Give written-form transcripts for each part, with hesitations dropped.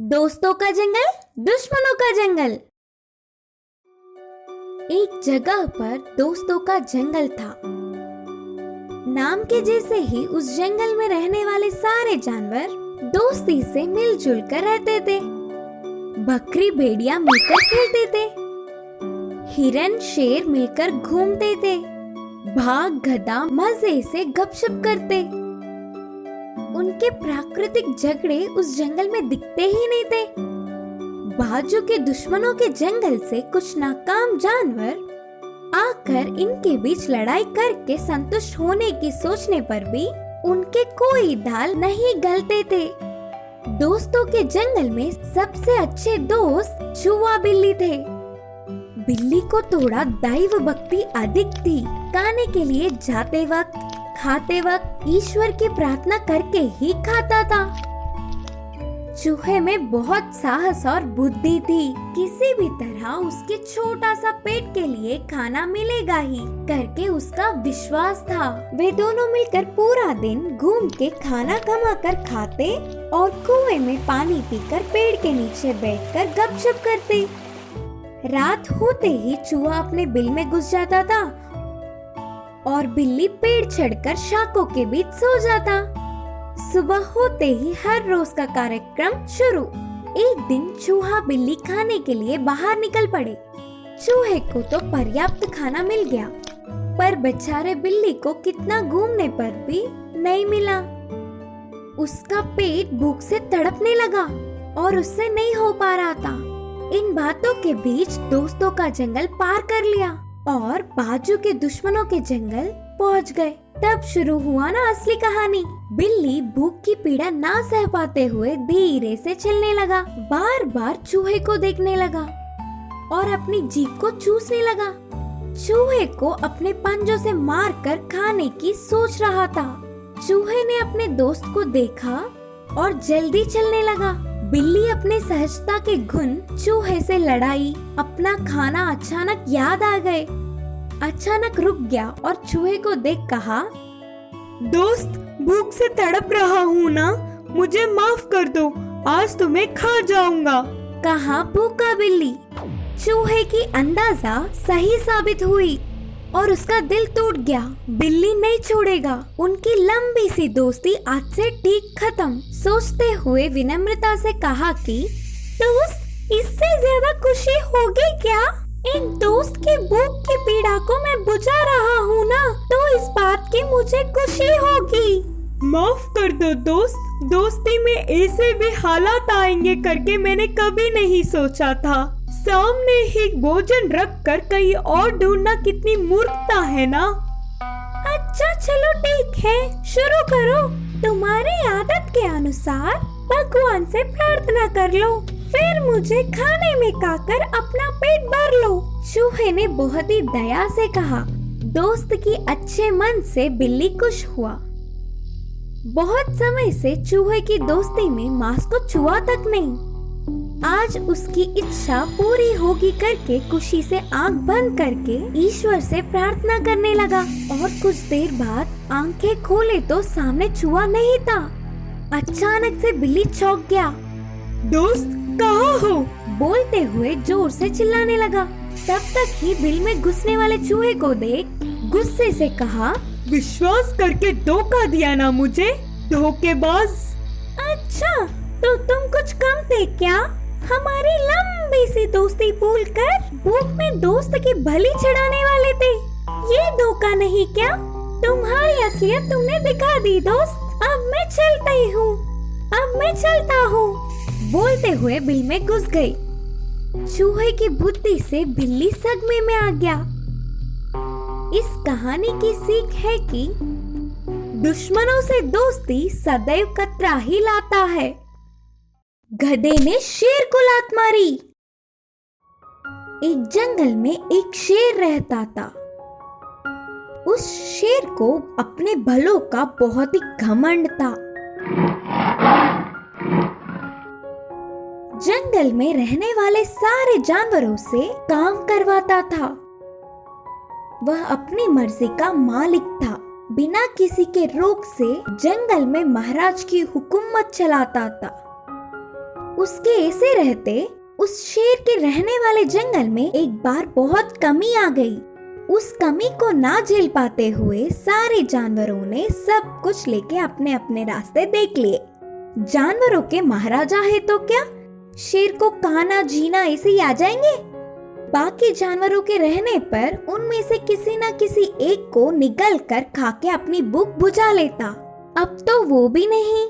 दोस्तों का जंगल, दुश्मनों का जंगल। एक जगह पर दोस्तों का जंगल था। नाम के जैसे ही उस जंगल में रहने वाले सारे जानवर दोस्ती से मिलजुल कर रहते थे। बकरी भेड़िया मिलकर खेलते थे, हिरन शेर मिलकर घूमते थे, बाघ गधा मजे से गपशप करते। उनके प्राकृतिक झगड़े उस जंगल में दिखते ही नहीं थे। बाजू के दुश्मनों के जंगल से कुछ नाकाम जानवर आकर इनके बीच लड़ाई करके संतुष्ट होने की सोचने पर भी उनके कोई दाल नहीं गलते थे। दोस्तों के जंगल में सबसे अच्छे दोस्त चूहा बिल्ली थे। बिल्ली को थोड़ा दैव भक्ति अधिक थी। खाने के लिए जाते वक्त, खाते वक्त ईश्वर की प्रार्थना करके ही खाता था। चूहे में बहुत साहस और बुद्धि थी। किसी भी तरह उसके छोटा सा पेट के लिए खाना मिलेगा ही करके उसका विश्वास था। वे दोनों मिलकर पूरा दिन घूम के खाना कमा कर खाते और कुएं में पानी पीकर पेड़ के नीचे बैठकर गपशप करते। रात होते ही चूहा अपने बिल में घुस जाता था और बिल्ली पेड़ चढ़कर शाखों के बीच सो जाता। सुबह होते ही हर रोज का कार्यक्रम शुरू। एक दिन चूहा बिल्ली खाने के लिए बाहर निकल पड़े। चूहे को तो पर्याप्त खाना मिल गया, पर बेचारे बिल्ली को कितना घूमने पर भी नहीं मिला। उसका पेट भूख से तड़पने लगा और उससे नहीं हो पा रहा था। इन बातों के बीच दोस्तों का जंगल पार कर लिया और बाजू के दुश्मनों के जंगल पहुंच गए। तब शुरू हुआ ना असली कहानी। बिल्ली भूख की पीड़ा ना सह पाते हुए धीरे से चलने लगा। बार बार चूहे को देखने लगा और अपनी जीभ को चूसने लगा। चूहे को अपने पंजों से मारकर खाने की सोच रहा था। चूहे ने अपने दोस्त को देखा और जल्दी चलने लगा। बिल्ली अपने सहजता के गुण चूहे से लड़ाई। अपना खाना अचानक याद आ गए। अचानक रुक गया और चूहे को देख कहा, दोस्त, भूख से तड़प रहा हूँ ना, मुझे माफ कर दो, आज तुम्हें खा जाऊंगा। कहा भूखा बिल्ली। चूहे की अंदाजा सही साबित हुई और उसका दिल टूट गया। बिल्ली नहीं छोड़ेगा। उनकी लंबी सी दोस्ती आज से ठीक खत्म। सोचते हुए विनम्रता से कहा कि दोस्त, इससे ज्यादा खुशी होगी क्या? एक दोस्त की भूख की पीड़ा को मैं बुझा रहा हूँ ना, तो इस बात की मुझे खुशी होगी। माफ कर दो दोस्त, दोस्ती में ऐसे भी हालात आएंगे करके मैंने कभी नहीं सोचा था। सामने ही भोजन रख कर कहीं और ढूंढना कितनी मूर्खता है ना। अच्छा चलो ठीक है, शुरू करो। तुम्हारी आदत के अनुसार भगवान से प्रार्थना कर लो, फिर मुझे खाने में खाकर अपना पेट भर लो। चूहे ने बहुत ही दया से कहा। दोस्त की अच्छे मन से बिल्ली खुश हुआ। बहुत समय से चूहे की दोस्ती में मांस को छुआ तक नहीं। आज उसकी इच्छा पूरी होगी करके खुशी से आंख बंद करके ईश्वर से प्रार्थना करने लगा और कुछ देर बाद आंखें खोले तो सामने चूहा नहीं था। अचानक से बिल्ली चौंक गया। दोस्त, कहाँ हो? बोलते हुए जोर से चिल्लाने लगा। तब तक ही बिल में घुसने वाले चूहे को देख गुस्से से कहा, विश्वास करके धोखा दिया ना मुझे, धोखेबाज। अच्छा, तो तुम कुछ कम थे क्या? हमारी लंबी सी दोस्ती भूलकर भूख में दोस्त की बलि चढ़ाने वाले थे। ये धोखा नहीं क्या? तुम्हारी असलियत तुमने दिखा दी दोस्त। अब मैं चलती हूँ, अब मैं चलता हूँ। बोलते हुए बिल में घुस गई। चूहे की बुद्धि से बिल्ली सदमे में आ गया। इस कहानी की सीख है कि दुश्मनों से दोस्ती सदैव खतरा ही लाता है। गधे ने शेर को लात मारी। एक जंगल में एक शेर रहता था। उस शेर को अपने भलों का बहुत ही घमंड था। जंगल में रहने वाले सारे जानवरों से काम करवाता था। वह अपनी मर्जी का मालिक था। बिना किसी के रोक से जंगल में महाराज की हुकूमत चलाता था। उसके ऐसे रहते उस शेर के रहने वाले जंगल में एक बार बहुत कमी आ गई। उस कमी को ना झेल पाते हुए सारे जानवरों ने सब कुछ लेके अपने अपने रास्ते देख लिए। जानवरों के महाराजा है तो क्या, शेर को खाना जीना ऐसे ही आ जाएंगे। बाकी जानवरों के रहने पर उनमें से किसी न किसी एक को निगल कर खा के अपनी भूख बुझा लेता। अब तो वो भी नहीं,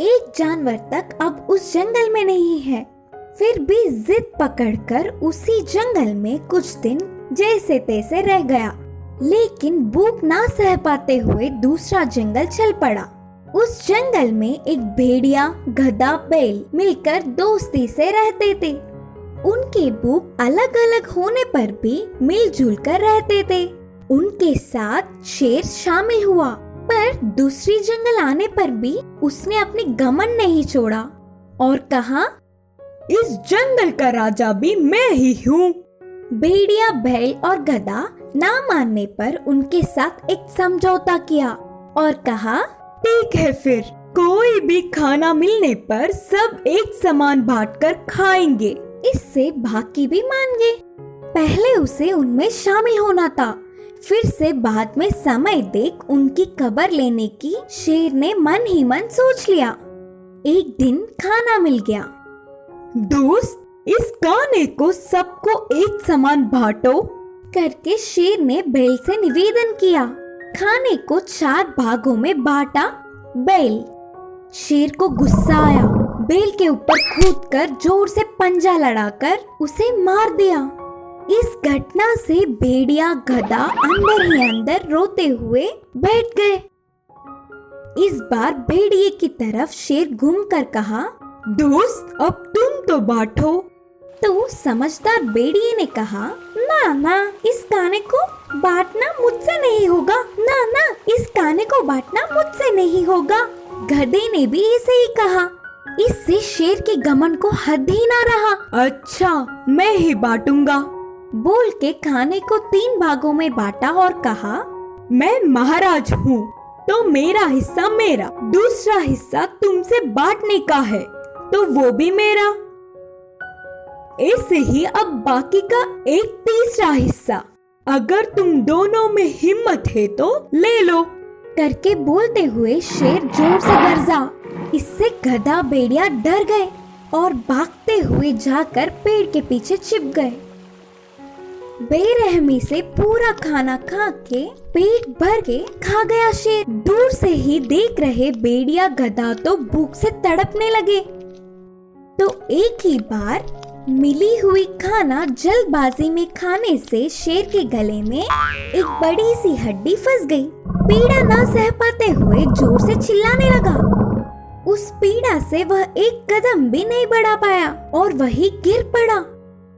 एक जानवर तक अब उस जंगल में नहीं है। फिर भी जिद पकड़कर उसी जंगल में कुछ दिन जैसे तैसे रह गया, लेकिन भूख ना सह पाते हुए दूसरा जंगल चल पड़ा। उस जंगल में एक भेड़िया, गधा, बैल मिलकर दोस्ती से रहते थे। उनके भूख अलग अलग होने पर भी मिलजुल कर रहते थे। उनके साथ शेर शामिल हुआ, पर दूसरी जंगल आने पर भी उसने अपनी घमंड नहीं छोड़ा और कहा, इस जंगल का राजा भी मैं ही हूँ। भेड़िया, बैल और गधा ना मानने पर उनके साथ एक समझौता किया और कहा, ठीक है, फिर कोई भी खाना मिलने पर सब एक समान बांटकर खाएंगे। इससे बाकी भी मान गए। पहले उसे उनमें शामिल होना था, फिर से बाद में समय देख उनकी खबर लेने की शेर ने मन ही मन सोच लिया। एक दिन खाना मिल गया। दोस्त, इस खाने को सबको एक समान बांटो करके शेर ने बैल से निवेदन किया। खाने को 4 भागों में बांटा। बैल, शेर को गुस्सा आया, बैल के ऊपर कूदकर जोर से पंजा लड़ाकर उसे मार दिया। इस घटना से भेड़िया, गधा अंदर ही अंदर रोते हुए बैठ गए। इस बार भेड़िए की तरफ शेर घूमकर कहा, दोस्त, अब तुम तो बांटो। तो समझदार भेड़िए ने कहा, ना ना, इस खाने को बांटना मुझसे नहीं होगा। ना ना, इस खाने को बांटना मुझसे नहीं होगा। गधे ने भी ऐसे ही कहा। इससे शेर के घमंड को हद ही ना रहा। अच्छा, मैं ही बांटूंगा बोल के खाने को 3 भागों में बांटा और कहा, मैं महाराज हूँ तो मेरा हिस्सा मेरा, दूसरा हिस्सा तुमसे बांटने का है तो वो भी मेरा। ऐसे ही अब बाकी का एक तीसरा हिस्सा, अगर तुम दोनों में हिम्मत है तो ले लो करके बोलते हुए शेर जोर से गरजा। इससे गधा, भेड़िया डर गए और भागते हुए जाकर पेड़ के पीछे छिप गए। बेरहमी से पूरा खाना खा के पेट भर के खा गया शेर। दूर से ही देख रहे भेड़िया, गधा तो भूख से तड़पने लगे। तो एक ही बार मिली हुई खाना जल्दबाजी में खाने से शेर के गले में एक बड़ी सी हड्डी फंस गई। पीड़ा ना सह पाते हुए जोर से चिल्लाने लगा। उस पीड़ा से वह एक कदम भी नहीं बढ़ा पाया और वही गिर पड़ा।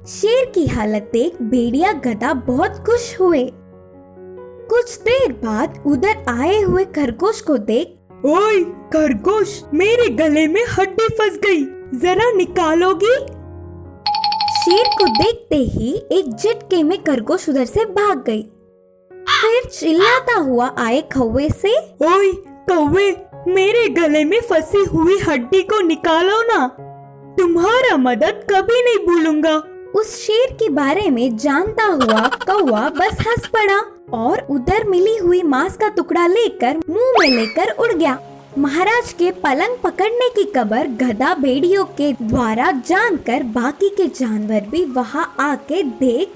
शेर की हालत देख भेड़िया, गधा बहुत खुश हुए। कुछ देर बाद उधर आए हुए खरगोश को देख, ओए खरगोश, मेरे गले में हड्डी फंस गई, जरा निकालोगी? शेर को देखते ही एक झटके में खरगोश उधर से भाग गई। फिर चिल्लाता हुआ आए कौवे से, ओए कौवे, मेरे गले में फंसी हुई हड्डी को निकालो ना, तुम्हारा मदद कभी नहीं भूलूंगा। उस शेर के बारे में जानता हुआ कौवा बस हंस पड़ा और उधर मिली हुई मांस का टुकड़ा लेकर मुंह में लेकर उड़ गया। महाराज के पलंग पकड़ने की खबर गधा, भेड़ियों के द्वारा जानकर बाकी के जानवर भी वहां आके देख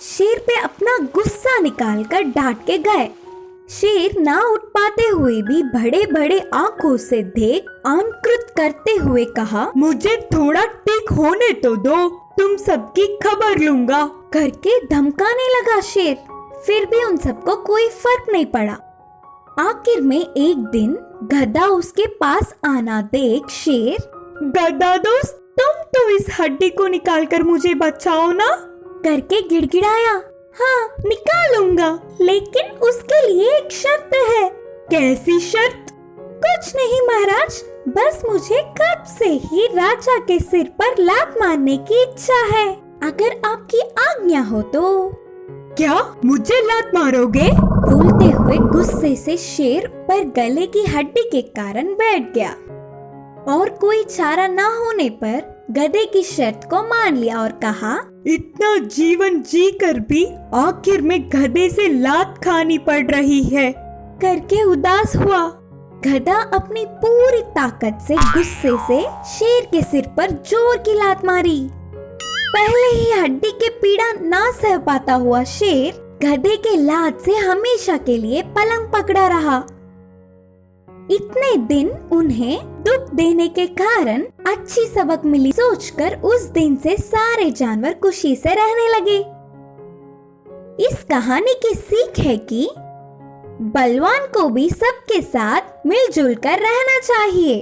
शेर पे अपना गुस्सा निकालकर डांट के गए। शेर ना उठ पाते हुए भी बड़े बड़े आंखों से देख आंकृत करते हुए कहा, मुझे थोड़ा ठीक होने तो दो, तुम सबकी खबर लूंगा करके धमकाने लगा शेर। फिर भी उन सबको कोई फर्क नहीं पड़ा। आखिर में एक दिन गधा उसके पास आना देख शेर, गधा दोस्त, तुम तो इस हड्डी को निकालकर मुझे बचाओ ना करके गिड़गिड़ाया। हाँ, निकालूंगा, लेकिन उसके लिए एक शर्त है। कैसी शर्त? कुछ नहीं महाराज, बस मुझे कब से ही राजा के सिर पर लात मारने की इच्छा है, अगर आपकी आज्ञा हो तो। क्या मुझे लात मारोगे? बोलते हुए गुस्से से शेर पर गले की हड्डी के कारण बैठ गया और कोई चारा ना होने पर गधे की शर्त को मान लिया और कहा, इतना जीवन जी कर भी आखिर में गधे से लात खानी पड़ रही है करके उदास हुआ। गधा अपनी पूरी ताकत से गुस्से से शेर के सिर पर जोर की लात मारी। पहले ही हड्डी के पीड़ा ना सह पाता हुआ शेर गधे के लात से हमेशा के लिए पलंग पकड़ा रहा। इतने दिन उन्हें दुख देने के कारण अच्छी सबक मिली सोचकर उस दिन से सारे जानवर खुशी से रहने लगे। इस कहानी की सीख है कि बलवान को भी सबके साथ मिलजुल कर रहना चाहिए।